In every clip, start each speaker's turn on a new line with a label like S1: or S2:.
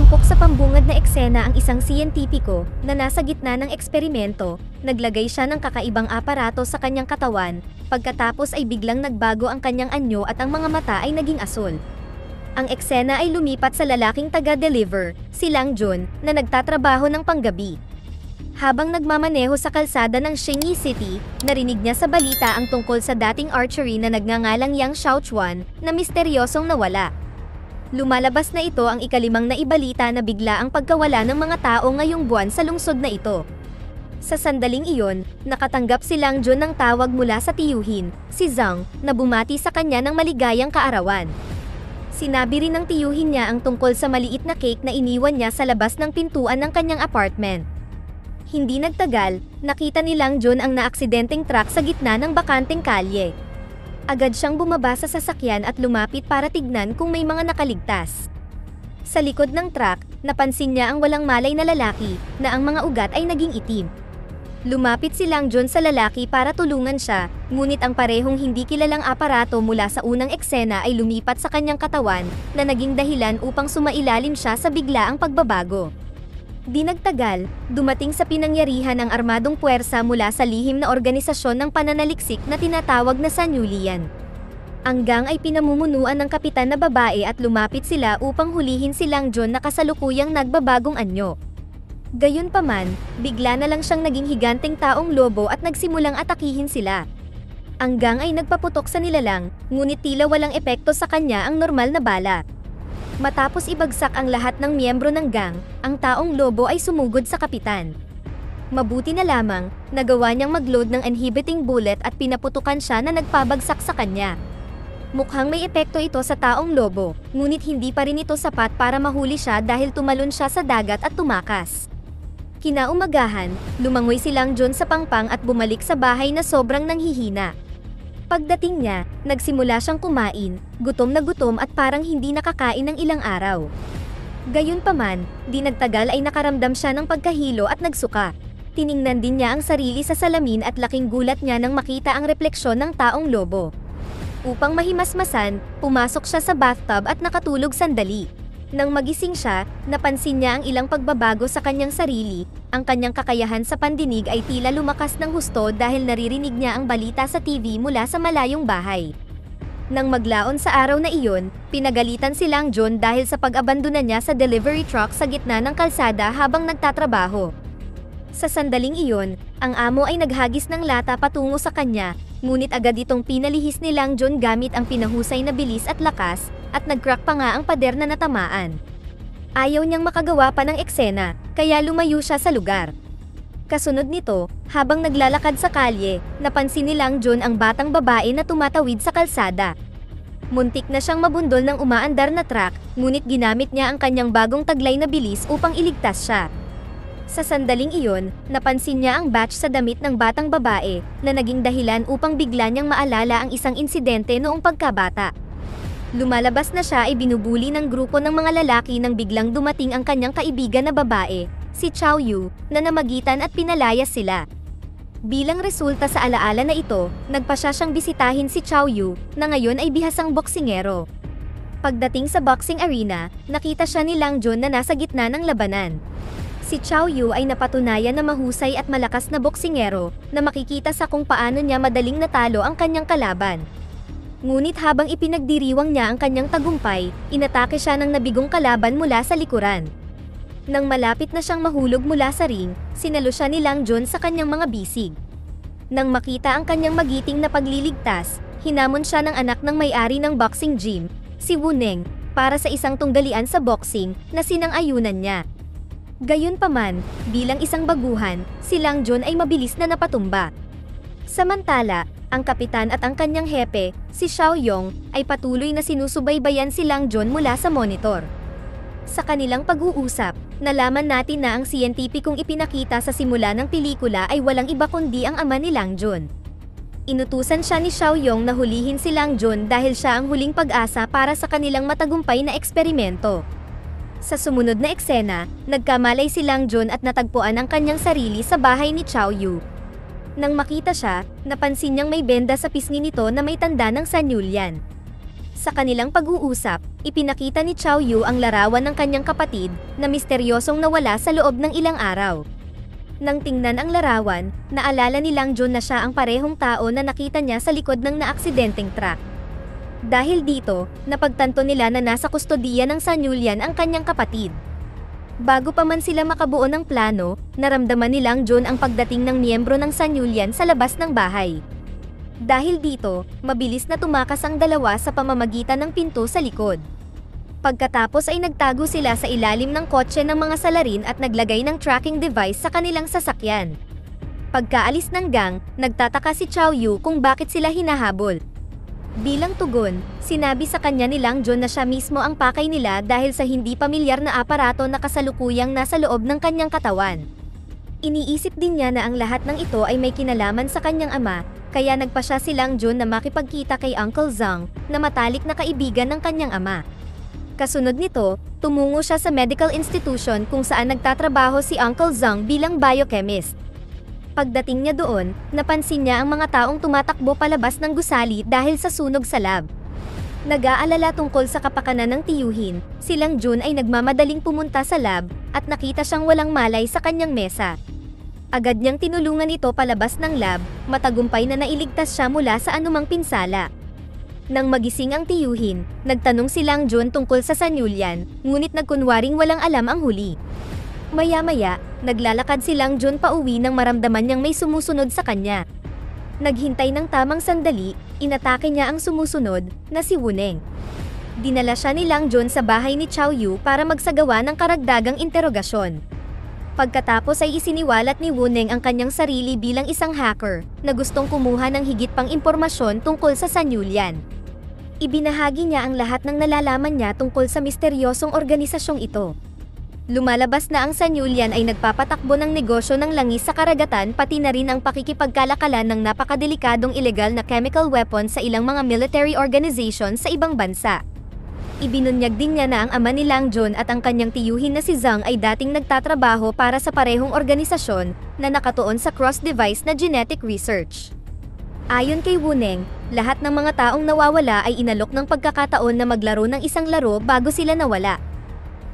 S1: Tampok sa pambungad na eksena ang isang siyentipiko na nasa gitna ng eksperimento. Naglagay siya ng kakaibang aparato sa kanyang katawan, pagkatapos ay biglang nagbago ang kanyang anyo at ang mga mata ay naging asul. Ang eksena ay lumipat sa lalaking taga-deliver, si Lang Jun, na nagtatrabaho ng panggabi. Habang nagmamaneho sa kalsada ng Xingyi City, narinig niya sa balita ang tungkol sa dating archery na nagngangalang Yang Xiaochuan, na misteryosong nawala. Lumalabas na ito ang ikalimang na ibalita na bigla ang pagkawala ng mga tao ngayong buwan sa lungsod na ito. Sa sandaling iyon, nakatanggap si Lang Jun ng tawag mula sa tiyuhin, si Zhang, na bumati sa kanya ng maligayang kaarawan. Sinabi rin ng tiyuhin niya ang tungkol sa maliit na cake na iniwan niya sa labas ng pintuan ng kanyang apartment. Hindi nagtagal, nakita ni Lang Jun ang naaksidenteng truck sa gitna ng bakanteng kalye. Agad siyang bumaba sa sasakyan at lumapit para tignan kung may mga nakaligtas. Sa likod ng truck, napansin niya ang walang malay na lalaki, na ang mga ugat ay naging itim. Lumapit si Lang Jun sa lalaki para tulungan siya, ngunit ang parehong hindi kilalang aparato mula sa unang eksena ay lumipat sa kanyang katawan, na naging dahilan upang sumailalim siya sa biglaang pagbabago. Di nagtagal, dumating sa pinangyarihan ang armadong puwersa mula sa lihim na organisasyon ng pananaliksik na tinatawag na Sanyulian. Ang gang ay pinamumunuan ng kapitan na babae at lumapit sila upang hulihin si Lang Jun na kasalukuyang nagbabagong anyo. Gayunpaman, bigla na lang siyang naging higanteng taong lobo at nagsimulang atakihin sila. Ang gang ay nagpaputok sa nilalang, ngunit tila walang epekto sa kanya ang normal na bala. Matapos ibagsak ang lahat ng miyembro ng gang, ang taong lobo ay sumugod sa kapitan. Mabuti na lamang, nagawa niyang mag-load ng inhibiting bullet at pinaputukan siya na nagpabagsak sa kanya. Mukhang may epekto ito sa taong lobo, ngunit hindi pa rin ito sapat para mahuli siya dahil tumalon siya sa dagat at tumakas. Kinaumagahan, lumangoy si Lang Jun sa pangpang at bumalik sa bahay na sobrang nanghihina. Pagdating niya, nagsimula siyang kumain, gutom na gutom at parang hindi nakakain ng ilang araw. Gayunpaman, di nagtagal ay nakaramdam siya ng pagkahilo at nagsuka. Tiningnan din niya ang sarili sa salamin at laking gulat niya nang makita ang refleksyon ng taong lobo. Upang mahimasmasan, pumasok siya sa bathtub at nakatulog sandali. Nang magising siya, napansin niya ang ilang pagbabago sa kanyang sarili. Ang kanyang kakayahan sa pandinig ay tila lumakas ng husto dahil naririnig niya ang balita sa TV mula sa malayong bahay. Nang maglaon sa araw na iyon, pinagalitan si Lang Jun dahil sa pag-abandona niya sa delivery truck sa gitna ng kalsada habang nagtatrabaho. Sa sandaling iyon, ang amo ay naghagis ng lata patungo sa kanya, ngunit agad itong pinalihis ni Lang Jun gamit ang pinahusay na bilis at lakas, at nag-crack pa nga ang pader na natamaan. Ayaw niyang makagawa pa ng eksena, kaya lumayo siya sa lugar. Kasunod nito, habang naglalakad sa kalye, napansin ni Lang Jun ang batang babae na tumatawid sa kalsada. Muntik na siyang mabundol ng umaandar na truck, ngunit ginamit niya ang kanyang bagong taglay na bilis upang iligtas siya. Sa sandaling iyon, napansin niya ang batch sa damit ng batang babae, na naging dahilan upang bigla niyang maalala ang isang insidente noong pagkabata. Lumalabas na siya ay binubuli ng grupo ng mga lalaki nang biglang dumating ang kanyang kaibigan na babae, si Chao Yu, na namagitan at pinalayas sila. Bilang resulta sa alaala na ito, nagpasya siyang bisitahin si Chao Yu, na ngayon ay bihasang boksingero. Pagdating sa boxing arena, nakita siya ni Lang Jun na nasa gitna ng labanan. Si Chao Yu ay napatunayan na mahusay at malakas na boksingero, na makikita sa kung paano niya madaling natalo ang kanyang kalaban. Ngunit habang ipinagdiriwang niya ang kanyang tagumpay, inatake siya ng nabigong kalaban mula sa likuran. Nang malapit na siyang mahulog mula sa ring, sinalo siya ni Lang Jun sa kanyang mga bisig. Nang makita ang kanyang magiting na pagliligtas, hinamon siya ng anak ng may-ari ng boxing gym, si Wu Neng, para sa isang tunggalian sa boxing na sinang-ayunan niya. Gayunpaman, bilang isang baguhan, si Lang Jun ay mabilis na napatumba. Samantala, ang kapitan at ang kanyang hepe, si Xiao Yong, ay patuloy na sinusubaybayan si Lang Jun mula sa monitor. Sa kanilang pag-uusap, nalaman natin na ang siyentipikong ipinakita sa simula ng pelikula ay walang iba kundi ang ama ni Lang Jun. Inutusan siya ni Xiao Yong na hulihin si Lang Jun dahil siya ang huling pag-asa para sa kanilang matagumpay na eksperimento. Sa sumunod na eksena, nagkamalay si Lang Jun at natagpuan ang kanyang sarili sa bahay ni Chao Yu. Nang makita siya, napansin niyang may benda sa pisngi nito na may tanda ng Sanyulian. Sa kanilang pag-uusap, ipinakita ni Chow Yu ang larawan ng kanyang kapatid na misteryosong nawala sa loob ng ilang araw. Nang tingnan ang larawan, naalala ni Lang Jun na siya ang parehong tao na nakita niya sa likod ng naaksidenteng truck. Dahil dito, napagtanto nila na nasa kustodiya ng Sanyulian ang kanyang kapatid. Bago pa man sila makabuo ng plano, naramdaman ni Lang Jun ang pagdating ng miyembro ng Sanyulian sa labas ng bahay. Dahil dito, mabilis na tumakas ang dalawa sa pamamagitan ng pinto sa likod. Pagkatapos ay nagtago sila sa ilalim ng kotse ng mga salarin at naglagay ng tracking device sa kanilang sasakyan. Pagkaalis ng gang, nagtataka si Chow Yu kung bakit sila hinahabol. Bilang tugon, sinabi sa kanya ni Lang Jun na siya mismo ang pakay nila dahil sa hindi pamilyar na aparato na kasalukuyang nasa loob ng kanyang katawan. Iniisip din niya na ang lahat ng ito ay may kinalaman sa kanyang ama, kaya nagpasya si Lang Jun na makipagkita kay Uncle Zhang, na matalik na kaibigan ng kanyang ama. Kasunod nito, tumungo siya sa medical institution kung saan nagtatrabaho si Uncle Zhang bilang biochemist. Pagdating niya doon, napansin niya ang mga taong tumatakbo palabas ng gusali dahil sa sunog sa lab. Nag-aalala tungkol sa kapakanan ng tiyuhin, si Lang Jun ay nagmamadaling pumunta sa lab at nakita siyang walang malay sa kanyang mesa. Agad niyang tinulungan ito palabas ng lab, matagumpay na nailigtas siya mula sa anumang pinsala. Nang magising ang tiyuhin, nagtanong si Lang Jun tungkol sa Sanyulian, ngunit nagkunwaring walang alam ang huli. Maya-maya, naglalakad si Lang Jun pauwi nang maramdaman niyang may sumusunod sa kanya. Naghintay ng tamang sandali, inatake niya ang sumusunod, na si Wuneng. Dinala siya ni Lang Jun sa bahay ni Chow Yu para magsagawa ng karagdagang interogasyon. Pagkatapos ay isiniwalat ni Wuneng ang kanyang sarili bilang isang hacker, na gustong kumuha ng higit pang impormasyon tungkol sa Sanyulian. Ibinahagi niya ang lahat ng nalalaman niya tungkol sa misteryosong organisasyong ito. Lumalabas na ang Sanyulian ay nagpapatakbo ng negosyo ng langis sa karagatan pati na rin ang pakikipagkalakalan ng napakadelikadong ilegal na chemical weapons sa ilang mga military organizations sa ibang bansa. Ibinunyag din niya na ang ama ni Lang Jun at ang kanyang tiyuhin na si Zhang ay dating nagtatrabaho para sa parehong organisasyon na nakatuon sa cross-device na genetic research. Ayon kay Wuneng, lahat ng mga taong nawawala ay inalok ng pagkakataon na maglaro ng isang laro bago sila nawala.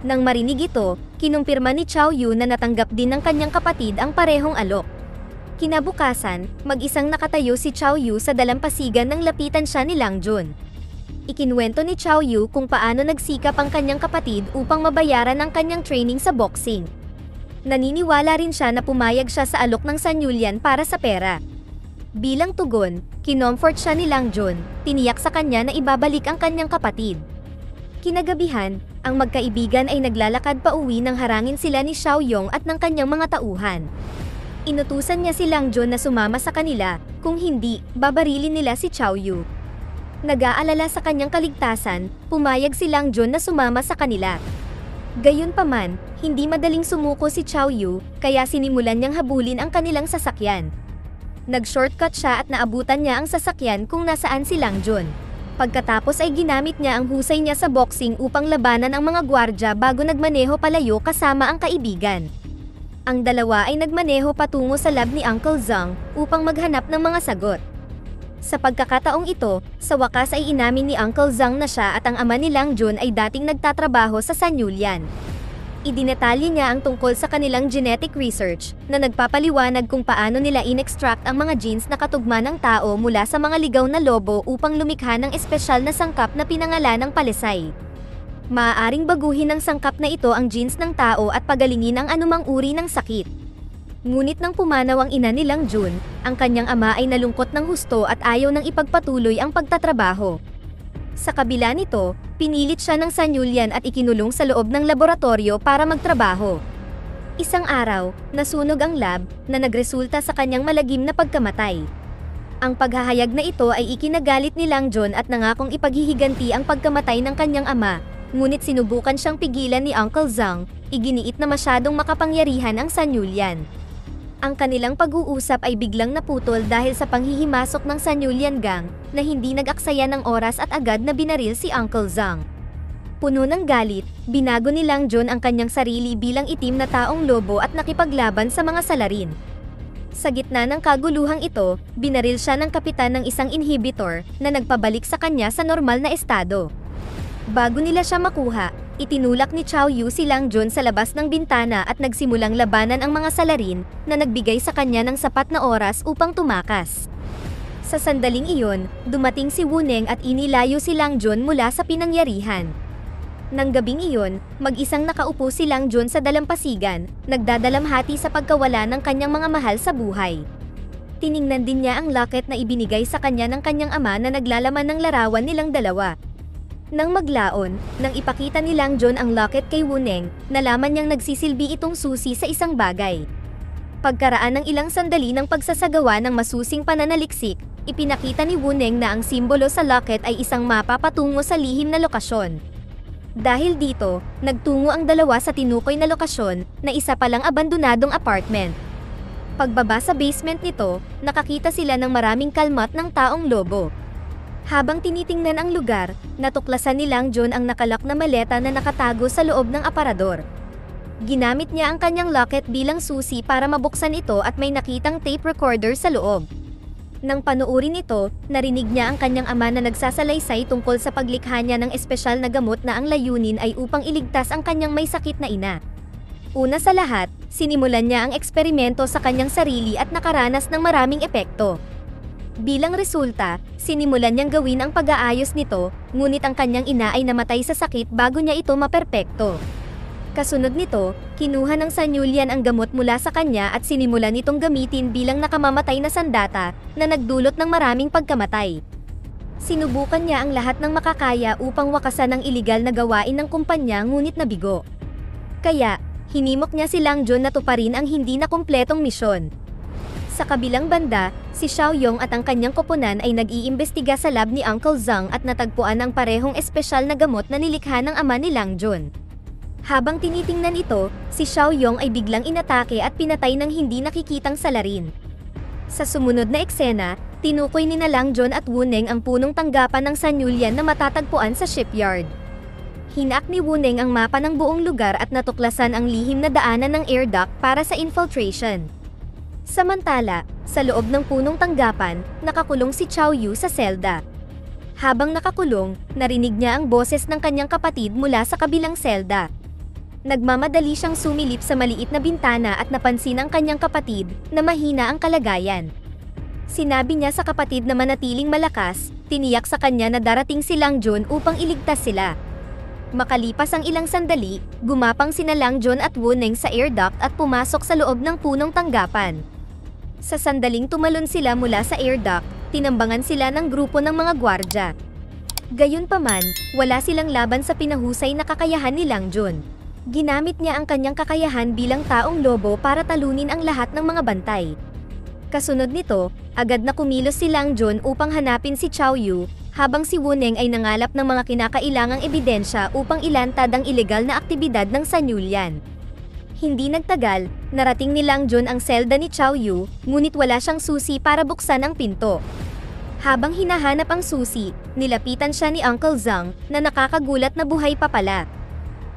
S1: Nang marinig ito, kinumpirma ni Chow Yu na natanggap din ng kanyang kapatid ang parehong alok. Kinabukasan, mag-isang nakatayo si Chow Yu sa dalampasigan nang lapitan siya ni Lang Jun. Ikinuwento ni Chow Yu kung paano nagsikap ang kanyang kapatid upang mabayaran ang kanyang training sa boxing. Naniniwala rin siya na pumayag siya sa alok ng Sanyulian para sa pera. Bilang tugon, kinomfort siya ni Lang Jun, tiniyak sa kanya na ibabalik ang kanyang kapatid. Kinagabihan, ang magkaibigan ay naglalakad pa uwi nang harangin sila ni Xiao Yong at ng kanyang mga tauhan. Inutusan niya si Lang Jun na sumama sa kanila, kung hindi, babarilin nila si Chow Yu. Nag-aalala sa kanyang kaligtasan, pumayag si Lang Jun na sumama sa kanila. Gayunpaman, hindi madaling sumuko si Chow Yu, kaya sinimulan niyang habulin ang kanilang sasakyan. Nag-shortcut siya at naabutan niya ang sasakyan kung nasaan si Lang Jun. Pagkatapos ay ginamit niya ang husay niya sa boxing upang labanan ang mga gwardya bago nagmaneho palayo kasama ang kaibigan. Ang dalawa ay nagmaneho patungo sa lab ni Uncle Zhang upang maghanap ng mga sagot. Sa pagkakataong ito, sa wakas ay inamin ni Uncle Zhang na siya at ang ama ni Lang Jun ay dating nagtatrabaho sa Sanyulian. Idinetalye niya ang tungkol sa kanilang genetic research, na nagpapaliwanag kung paano nila in-extract ang mga genes na katugma ng tao mula sa mga ligaw na lobo upang lumikha ng espesyal na sangkap na pinangalan ng palisay. Maaaring baguhin ng sangkap na ito ang genes ng tao at pagalingin ang anumang uri ng sakit. Ngunit nang pumanaw ang ina ni Lang Jun, ang kanyang ama ay nalungkot ng husto at ayaw nang ipagpatuloy ang pagtatrabaho. Sa kabila nito, pinilit siya ng Sanyulian at ikinulong sa loob ng laboratorio para magtrabaho. Isang araw, nasunog ang lab, na nagresulta sa kanyang malagim na pagkamatay. Ang paghahayag na ito ay ikinagalit ni Lang Jun at nangakong ipaghihiganti ang pagkamatay ng kanyang ama, ngunit sinubukan siyang pigilan ni Uncle Zhang, iginiit na masyadong makapangyarihan ang Sanyulian. Ang kanilang pag-uusap ay biglang naputol dahil sa panghihimasok ng Sanyulian gang, na hindi nag-aksaya ng oras at agad na binaril si Uncle Zhang. Puno ng galit, binago ni Lang Jun ang kanyang sarili bilang itim na taong lobo at nakipaglaban sa mga salarin. Sa gitna ng kaguluhang ito, binaril siya ng kapitan ng isang inhibitor na nagpabalik sa kanya sa normal na estado. Bago nila siya makuha, itinulak ni Chao Yu si Lang Jun sa labas ng bintana at nagsimulang labanan ang mga salarin na nagbigay sa kanya ng sapat na oras upang tumakas. Sa sandaling iyon, dumating si Wu Neng at inilayo si Lang Jun mula sa pinangyarihan. Nang gabing iyon, mag-isang nakaupo si Lang Jun sa dalampasigan, nagdadalamhati sa pagkawala ng kanyang mga mahal sa buhay. Tiningnan din niya ang locket na ibinigay sa kanya ng kanyang ama na naglalaman ng larawan nilang dalawa. Nang maglaon, nang ipakita ni Lang Jun ang locket kay Wu Neng, nalaman niyang nagsisilbi itong susi sa isang bagay. Pagkaraan ng ilang sandali ng pagsasagawa ng masusing pananaliksik, ipinakita ni Wu Neng na ang simbolo sa locket ay isang mapa patungo sa lihim na lokasyon. Dahil dito, nagtungo ang dalawa sa tinukoy na lokasyon na isa palang abandonadong apartment. Pagbaba sa basement nito, nakakita sila ng maraming kalmat ng taong lobo. Habang tinitingnan ang lugar, natuklasan ni Lang Jun ang nakalak na maleta na nakatago sa loob ng aparador. Ginamit niya ang kanyang locket bilang susi para mabuksan ito at may nakitang tape recorder sa loob. Nang panuurin ito, narinig niya ang kanyang ama na nagsasalaysay tungkol sa paglikha niya ng espesyal na gamot na ang layunin ay upang iligtas ang kanyang may sakit na ina. Una sa lahat, sinimulan niya ang eksperimento sa kanyang sarili at nakaranas ng maraming epekto. Bilang resulta, sinimulan niyang gawin ang pag-aayos nito, ngunit ang kanyang ina ay namatay sa sakit bago niya ito maperpekto. Kasunod nito, kinuha ng Sanyulian ang gamot mula sa kanya at sinimulan itong gamitin bilang nakamamatay na sandata na nagdulot ng maraming pagkamatay. Sinubukan niya ang lahat ng makakaya upang wakasan ang iligal na gawain ng kumpanya ngunit nabigo. Kaya, hinimok niya si Lang Jun na tuparin ang hindi na kumpletong misyon. Sa kabilang banda, si Xiao Yong at ang kanyang koponan ay nag-iimbestiga sa lab ni Uncle Zhang at natagpuan ang parehong espesyal na gamot na nilikha ng ama ni Lang Jun. Habang tinitingnan ito, si Xiao Yong ay biglang inatake at pinatay ng hindi nakikitang salarin. Sa sumunod na eksena, tinukoy ni Lang Jun at Wu Neng ang punong tanggapan ng Sanyulian na matatagpuan sa shipyard. Hinak ni Wu Neng ang mapa ng buong lugar at natuklasan ang lihim na daanan ng air duct para sa infiltration. Samantala, sa loob ng punong tanggapan, nakakulong si Chao Yu sa selda. Habang nakakulong, narinig niya ang boses ng kanyang kapatid mula sa kabilang selda. Nagmamadali siyang sumilip sa maliit na bintana at napansin ang kanyang kapatid na mahina ang kalagayan. Sinabi niya sa kapatid na manatiling malakas, tiniyak sa kanya na darating si Lang Jun upang iligtas sila. Makalipas ang ilang sandali, gumapang sina Lang Jun at Wu Neng sa air duct at pumasok sa loob ng punong tanggapan. Sa sandaling tumalon sila mula sa air duct, tinambangan sila ng grupo ng mga gwardya. Gayunpaman, wala silang laban sa pinahusay na kakayahan ni Lang Jun. Ginamit niya ang kanyang kakayahan bilang taong lobo para talunin ang lahat ng mga bantay. Kasunod nito, agad na kumilos si Lang Jun upang hanapin si Chao Yu, habang si Wu Neng ay nangalap ng mga kinakailangang ebidensya upang ilantad ang ilegal na aktibidad ng Sanyulian. Hindi nagtagal, narating ni Lang Jun ang selda ni Chao Yu, ngunit wala siyang susi para buksan ang pinto. Habang hinahanap ang susi, nilapitan siya ni Uncle Zhang na nakakagulat na buhay pa pala.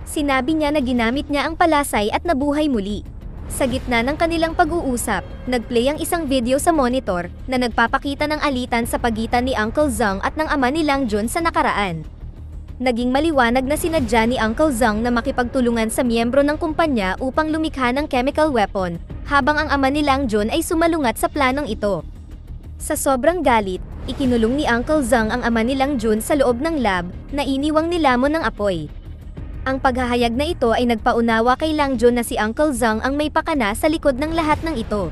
S1: Sinabi niya na ginamit niya ang palasay at nabuhay muli. Sa gitna ng kanilang pag-uusap, nagplay ang isang video sa monitor na nagpapakita ng alitan sa pagitan ni Uncle Zhang at ng ama ni Lang Jun sa nakaraan. Naging maliwanag na sinadya ni Uncle Zhang na makipagtulungan sa miyembro ng kumpanya upang lumikha ng chemical weapon, habang ang ama ni Lang Jun ay sumalungat sa planong ito. Sa sobrang galit, ikinulong ni Uncle Zhang ang ama ni Lang Jun sa loob ng lab na iniwang nilamon ng apoy. Ang paghahayag na ito ay nagpaunawa kay Lang Jun na si Uncle Zhang ang may pakana sa likod ng lahat ng ito.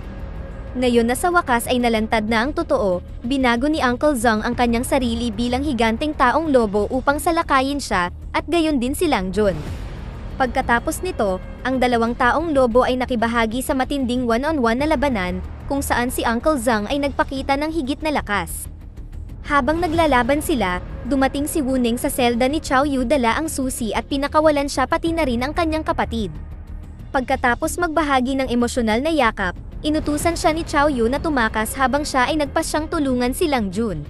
S1: Ngayon na sa wakas ay nalantad na ang totoo, binago ni Uncle Zhang ang kanyang sarili bilang higanteng taong lobo upang salakayin siya, at gayon din si Lang Jun. Pagkatapos nito, ang dalawang taong lobo ay nakibahagi sa matinding one-on-one na labanan, kung saan si Uncle Zhang ay nagpakita ng higit na lakas. Habang naglalaban sila, dumating si Wu Neng sa selda ni Chao Yu dala ang susi at pinakawalan siya pati na rin ang kanyang kapatid. Pagkatapos magbahagi ng emosyonal na yakap, inutusan siya ni Chao Yu na tumakas habang siya ay nagpasyang tulungan si Lang Jun.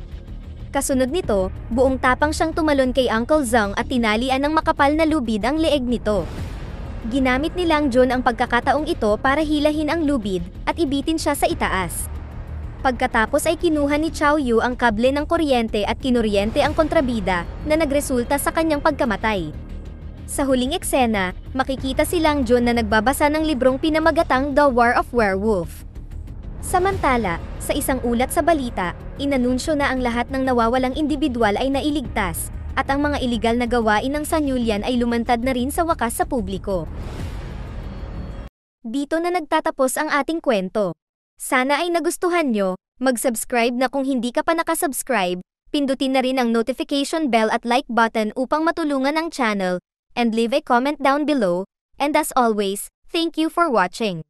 S1: Kasunod nito, buong tapang siyang tumalon kay Uncle Zhang at tinalian ng makapal na lubid ang leeg nito. Ginamit ni Lang Jun ang pagkakataong ito para hilahin ang lubid at ibitin siya sa itaas. Pagkatapos ay kinuha ni Chow Yu ang kable ng kuryente at kinuryente ang kontrabida na nagresulta sa kanyang pagkamatay. Sa huling eksena, makikita si Lang Jun na nagbabasa ng librong pinamagatang The War of Werewolf. Samantala, sa isang ulat sa balita, inanunsyo na ang lahat ng nawawalang individual ay nailigtas, at ang mga iligal na gawain ng Sanyulian ay lumantad na rin sa wakas sa publiko. Dito na nagtatapos ang ating kwento. Sana ay nagustuhan nyo, mag-subscribe na kung hindi ka pa nakasubscribe, pindutin na rin ang notification bell at like button upang matulungan ang channel, and leave a comment down below, and as always, thank you for watching.